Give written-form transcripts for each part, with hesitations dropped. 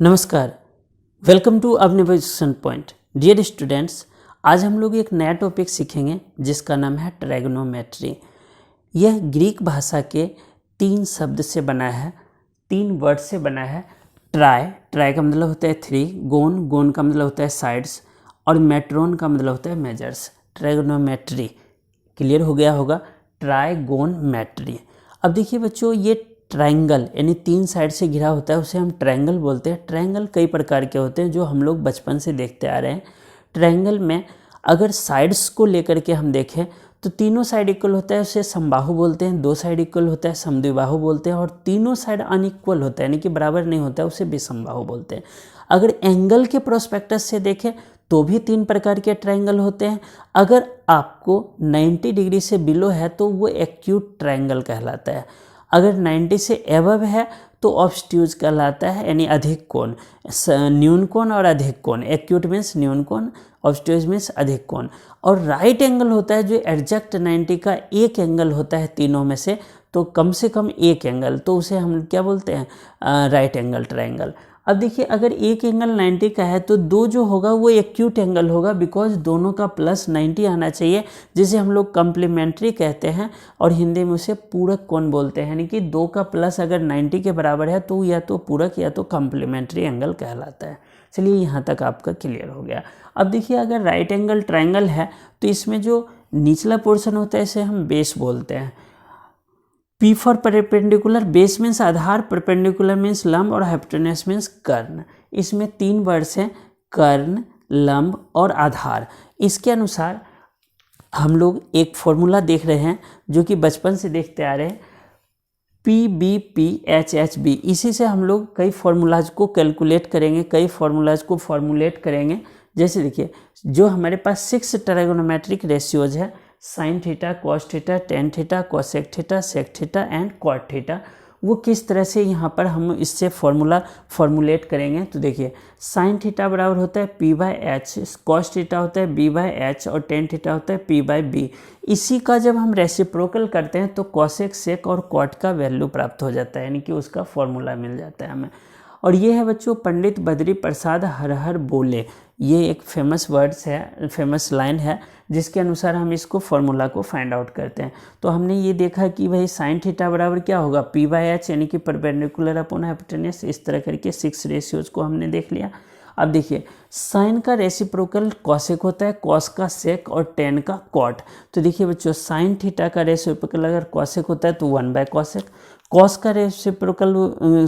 नमस्कार, welcome to अवनिवेशन point. Dear students, आज हम लोग एक नया टॉपिक सीखेंगे जिसका नाम है ट्रायगोनोमेट्री। यह ग्रीक भाषा के 3 शब्द से बना है, 3 वर्ड से बना है। ट्राई का मतलब होता है 3, गोन का मतलब होता है साइड्स, और मेट्रोन का मतलब होता है मेजर्स। ट्रायगोनोमेट्री क्लियर हो गया होगा, ट्रायगोनोमेट्री। अब देखिए बच्चों, ये ट्रायंगल यानी 3 साइड से घिरा होता है, उसे हम ट्रायंगल बोलते हैं। ट्रायंगल कई प्रकार के होते हैं जो हम लोग बचपन से देखते आ रहे हैं। ट्रायंगल में अगर साइड्स को लेकर के हम देखें तो तीनों साइड इक्वल होता है, उसे समबाहु बोलते हैं। 2 साइड इक्वल होता है, समद्विबाहु बोलते हैं। और तीनों साइड अनइक्वल होता है यानी कि बराबर नहीं होता है, उसे विषमबाहु बोलते हैं। अगर एंगल के प्रोस्पेक्टस से देखें तो भी 3 प्रकार के ट्रायंगल होते हैं। अगर आपको 90 डिग्री से बिलो है तो वो एक्यूट ट्रायंगल कहलाता है। अगर 90 से एबव है तो ऑब्स्ट्यूज कहलाता है, यानी अधिक कोण। न्यून कोण और अधिक कोण, एक्यूट मीन्स न्यून कोण, ऑब्स्ट्यूज मीन्स अधिक कोण। और राइट एंगल होता है जो एग्जैक्ट 90 का एक एंगल होता है तीनों में से, तो कम से कम एक एंगल, तो उसे हम क्या बोलते हैं, राइट एंगल ट्रायंगल। अब देखिए, अगर एक एंगल 90 का है तो 2 जो होगा वो एक्यूट एंगल होगा, बिकॉज दोनों का प्लस 90 आना चाहिए, जिसे हम लोग कम्प्लीमेंट्री कहते हैं और हिंदी में उसे पूरक कोण बोलते हैं। यानी कि 2 का प्लस अगर 90 के बराबर है तो या तो पूरक या तो कम्प्लीमेंट्री एंगल कहलाता है। चलिए, यहाँ तक आपका क्लियर हो गया। अब देखिए, अगर राइट एंगल ट्रायंगल है तो इसमें जो निचला पोर्शन होता है इसे हम बेस बोलते हैं। P for perpendicular, base means Aadhaar, perpendicular means लंब, और हाइपोटेन्यूस मीन्स कर्ण। इसमें 3 वर्ड्स हैं, कर्ण, लंब और आधार। इसके अनुसार हम लोग एक फॉर्मूला देख रहे हैं जो कि बचपन से देखते आ रहे हैं, PBPHHB। इसी से हम लोग कई फार्मूलाज को कैलकुलेट करेंगे, कई फार्मूलाज को फॉर्मुलेट करेंगे। जैसे देखिए, जो हमारे पास 6 ट्रायगोनोमेट्रिक रेशियोज है, sine theta, cos theta, tan theta, cosec theta, sec theta and cot theta, वो किस तरह से यहाँ पर हम इससे फॉर्मुलेट करेंगे। तो देखिए, साइन थीटा बराबर होता है P/H, कॉस थीटा होता है B/H और टेन थीटा होता है P/B। इसी का जब हम रेसिप्रोकल करते हैं तो कॉसेक, सेक और कॉट का वैल्यू प्राप्त हो जाता है, यानी कि उसका फॉर्मूला मिल जाता है हमें। और ये है बच्चों, पंडित बद्री प्रसाद हर हर बोले। ये एक फेमस वर्ड्स है, फेमस लाइन है, जिसके अनुसार हम इसको फॉर्मूला को फाइंड आउट करते हैं। तो हमने ये देखा कि भाई साइन थीटा बराबर क्या होगा, P/H यानी कि परपेंडिकुलर अपॉन हाइपोटेन्यूस। इस तरह करके 6 रेशियोज को हमने देख लिया। अब देखिए, साइन का रेसिप्रोकल कॉसेक होता है, कॉस का सेक और टेन का कॉट। तो देखिए बच्चों, साइन थीटा का रेसिप्रोकल अगर कॉसेक होता है तो 1/कॉसेक, कॉस का रेसिप्रोकल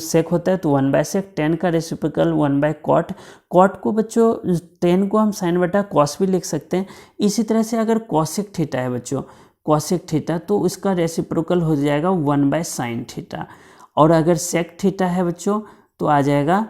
सेक होता है तो 1/सेक, टेन का रेसिप्रोकल 1/कॉट। कॉट को बच्चों, टेन को हम साइन बटा कॉस भी लिख सकते हैं। इसी तरह से अगर कॉसेक थीटा है बच्चों, कॉसेक थीटा, तो उसका रेसिप्रोकल हो जाएगा 1/साइन थीटा। और अगर सेक थीटा है बच्चों तो आ जाएगा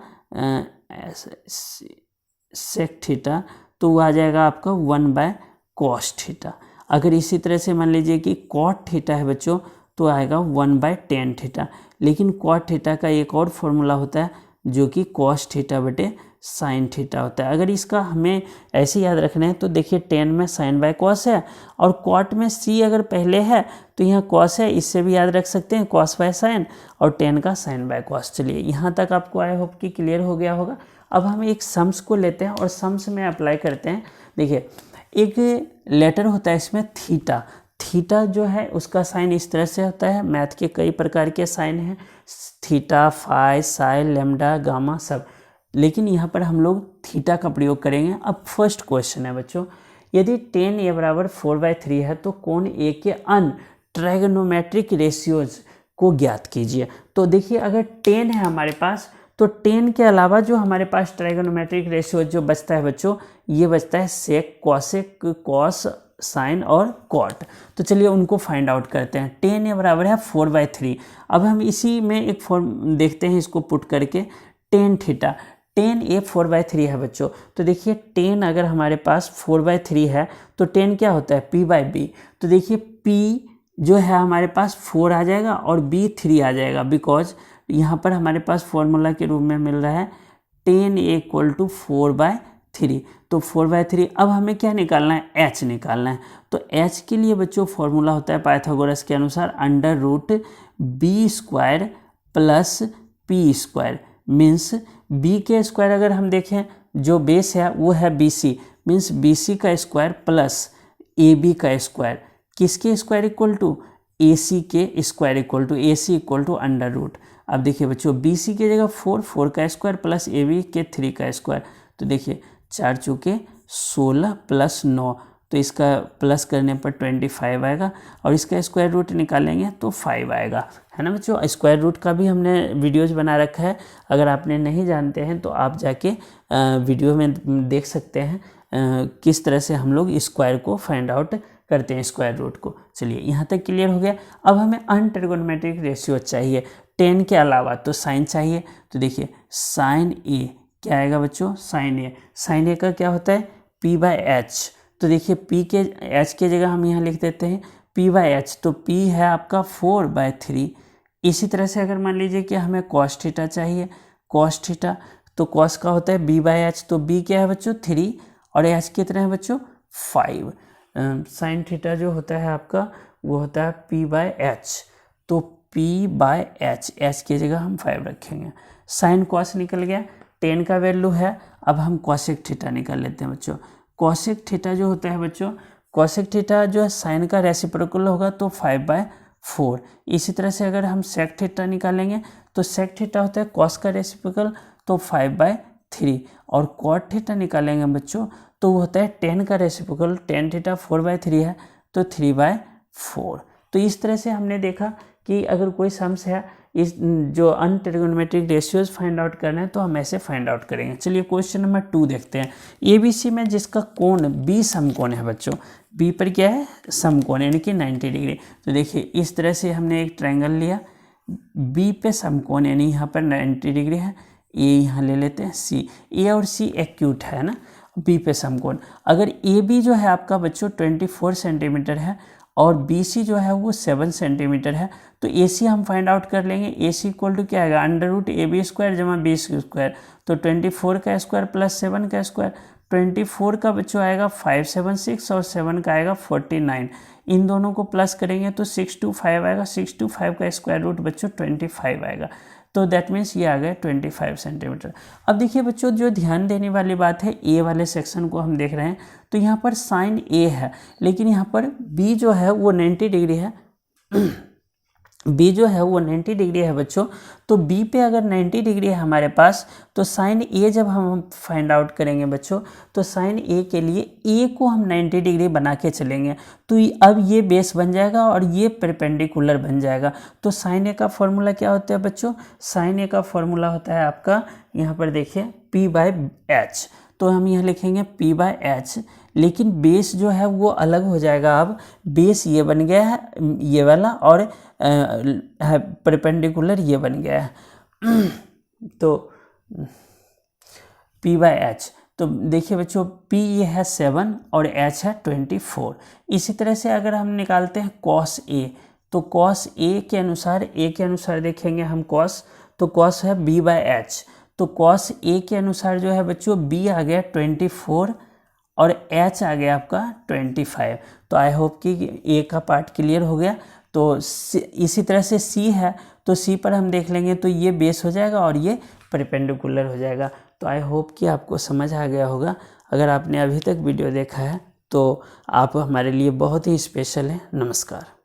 सेक थीटा, तो वो आ जाएगा आपका 1/कॉस थीटा। अगर इसी तरह से मान लीजिए कि कॉट थीटा है बच्चों तो आएगा 1/टेन थीटा। लेकिन कॉट थीटा का एक और फॉर्मूला होता है जो कि कॉस थीटा बटे साइन थीटा होता है। अगर इसका हमें ऐसे याद रखना है तो देखिए, टेन में साइन बाय कॉस है और कॉट में सी अगर पहले है तो यहाँ कॉस है, इससे भी याद रख सकते हैं कॉस बाय साइन, और टेन का साइन बाय कॉस। चलिए, यहाँ तक आपको आई होप कि क्लियर हो गया होगा। अब हम एक सम्स को लेते हैं और सम्स में अप्लाई करते हैं। देखिए, एक लेटर होता है इसमें थीटा। थीटा जो है उसका साइन इस तरह से होता है, मैथ के कई प्रकार के साइन हैं, theta, phi, psi, lambda, gamma सब, लेकिन यहाँ पर हम लोग थीटा का प्रयोग करेंगे। अब फर्स्ट क्वेश्चन है बच्चों, यदि tan a बराबर 4/3 है तो कोण A के अन ट्रायगोनोमेट्रिक रेशियोज को ज्ञात कीजिए। तो देखिए, अगर tan है हमारे पास तो tan के अलावा जो हमारे पास ट्रायगोनोमेट्रिक रेशियोज जो बचता है बच्चों, ये बचता है सेक, कॉसेक, कॉस, साइन और कॉट। तो चलिए उनको फाइंड आउट करते हैं। tan a बराबर है 4/3। अब हम इसी में एक फॉर्म देखते हैं, इसको पुट करके, tan थीटा, tan a 4/3 है बच्चों। तो देखिए, tan अगर हमारे पास 4/3 है तो tan क्या होता है, P/B। तो देखिए, P जो है हमारे पास 4 आ जाएगा और B 3 आ जाएगा, बिकॉज यहाँ पर हमारे पास फॉर्मूला के रूप में मिल रहा है tan a = 4/3। तो 4/3। अब हमें क्या निकालना है, h निकालना है। तो h के लिए बच्चों फॉर्मूला होता है पाइथागोरस के अनुसार √b² + p²। मीन्स बी के स्क्वायर अगर हम देखें, जो बेस है वो है B C, means B C का स्क्वायर प्लस ए बी का स्क्वायर, किसके square equal to A C के square equal to A C equal to under root. अब देखिए बच्चों, बी सी की जगह 4 का स्क्वायर प्लस ए बी के 3 का स्क्वायर, तो देखिए 4 चौके 16 प्लस 9, तो इसका प्लस करने पर 25 आएगा, और इसका स्क्वायर रूट निकालेंगे तो 5 आएगा, है ना बच्चों। स्क्वायर रूट का भी हमने वीडियोज़ बना रखा है, अगर आपने नहीं जानते हैं तो आप जाके वीडियो में देख सकते हैं किस तरह से हम लोग स्क्वायर को फाइंड आउट करते हैं, स्क्वायर रूट को। चलिए यहाँ तक क्लियर हो गया। अब हमें अनट्रिगोनोमेट्रिक रेशियो चाहिए, 10 के अलावा तो साइन चाहिए, तो देखिए साइन ए क्या आएगा बच्चों, साइन ए का क्या होता है p बाय एच, तो देखिए p के h के जगह हम यहाँ लिख देते हैं p बाय एच, तो p है आपका 4/3। इसी तरह से अगर मान लीजिए कि हमें cos थीटा चाहिए, cos थीटा, तो cos का होता है b बाय एच, तो b क्या है बच्चों 3 और h कितना है बच्चों 5। साइन थीटा जो होता है आपका वो होता है p बाय एच, तो p बाय एच, एच की जगह हम 5 रखेंगे। साइन कॉस निकल गया, 10 का वैल्यू है। अब हम कॉसेक थीटा निकाल लेते हैं बच्चों। कॉसेक थीटा जो होता है बच्चों, कॉसेक थीटा जो है साइन का रेसिप्रोकल होगा तो 5/4। इसी तरह से अगर हम सेक थीटा निकालेंगे तो सेक थीटा होता है कॉस का रेसिप्रोकल तो 5/3, और कॉट थीटा निकालेंगे बच्चों तो वो होता है 10 का रेसिप्रोकल, tan थीटा 4/3 है तो 3/4। तो इस तरह से हमने देखा कि अगर कोई सम्स है, इस जो अनट्रिगोनोमेट्रिक रेशियोज फाइंड आउट करना है तो हम ऐसे फाइंड आउट करेंगे। चलिए क्वेश्चन नंबर 2 देखते हैं। ABC में जिसका कोण B समकोण है बच्चों, B पर क्या है समकोण यानी कि 90 डिग्री, तो देखिए इस तरह से हमने एक ट्रायंगल लिया, B पे समकोण यानी यहाँ पर 90 डिग्री है, A यहाँ ले लेते हैं C, A और C एक्यूट है ना, B पे समकोण। अगर AB जो है आपका बच्चों 24 सेंटीमीटर है और BC जो है वो 7 सेंटीमीटर है, तो AC हम फाइंड आउट कर लेंगे। AC इक्वल टू क्या आएगा, अंडर रूट AB स्क्वायर जमा B स्क्वायर, तो 24 का स्क्वायर प्लस 7 का स्क्वायर, 24 का बच्चों आएगा 576 और 7 का आएगा 49, इन दोनों को प्लस करेंगे तो 625 आएगा, 625 का स्क्वायर रूट बच्चों 25 आएगा, तो दैट मीन्स ये आ गया 25 सेंटीमीटर। अब देखिए बच्चों, जो ध्यान देने वाली बात है, ए वाले सेक्शन को हम देख रहे हैं तो यहाँ पर साइन ए है, लेकिन यहाँ पर बी जो है वो 90 डिग्री है बी जो है वो 90 डिग्री है बच्चों, तो बी पे अगर 90 डिग्री है हमारे पास, तो साइन ए जब हम फाइंड आउट करेंगे बच्चों, तो साइन ए के लिए ए को हम 90 डिग्री बना के चलेंगे, तो अब ये बेस बन जाएगा और ये परपेंडिकुलर बन जाएगा। तो साइन ए का फॉर्मूला क्या होता है बच्चों, साइन ए का फॉर्मूला होता है आपका, यहाँ पर देखिए p/h, तो हम यहाँ लिखेंगे p/h, लेकिन बेस जो है वो अलग हो जाएगा। अब बेस ये बन गया है ये वाला, और परपेंडिकुलर ये बन गया है तो p/h, तो देखिए बच्चों p ये है 7 और h है 24। इसी तरह से अगर हम निकालते हैं cos a, तो cos a के अनुसार देखेंगे हम cos, तो cos है b/h, तो cos a के अनुसार जो है बच्चों b आ गया 24 और h आ गया आपका 25। तो आई होप कि a का पार्ट क्लियर हो गया। तो इसी तरह से c है, तो c पर हम देख लेंगे तो ये बेस हो जाएगा और ये परपेंडिकुलर हो जाएगा। तो आई होप कि आपको समझ आ गया होगा। अगर आपने अभी तक वीडियो देखा है तो आप हमारे लिए बहुत ही स्पेशल हैं। नमस्कार।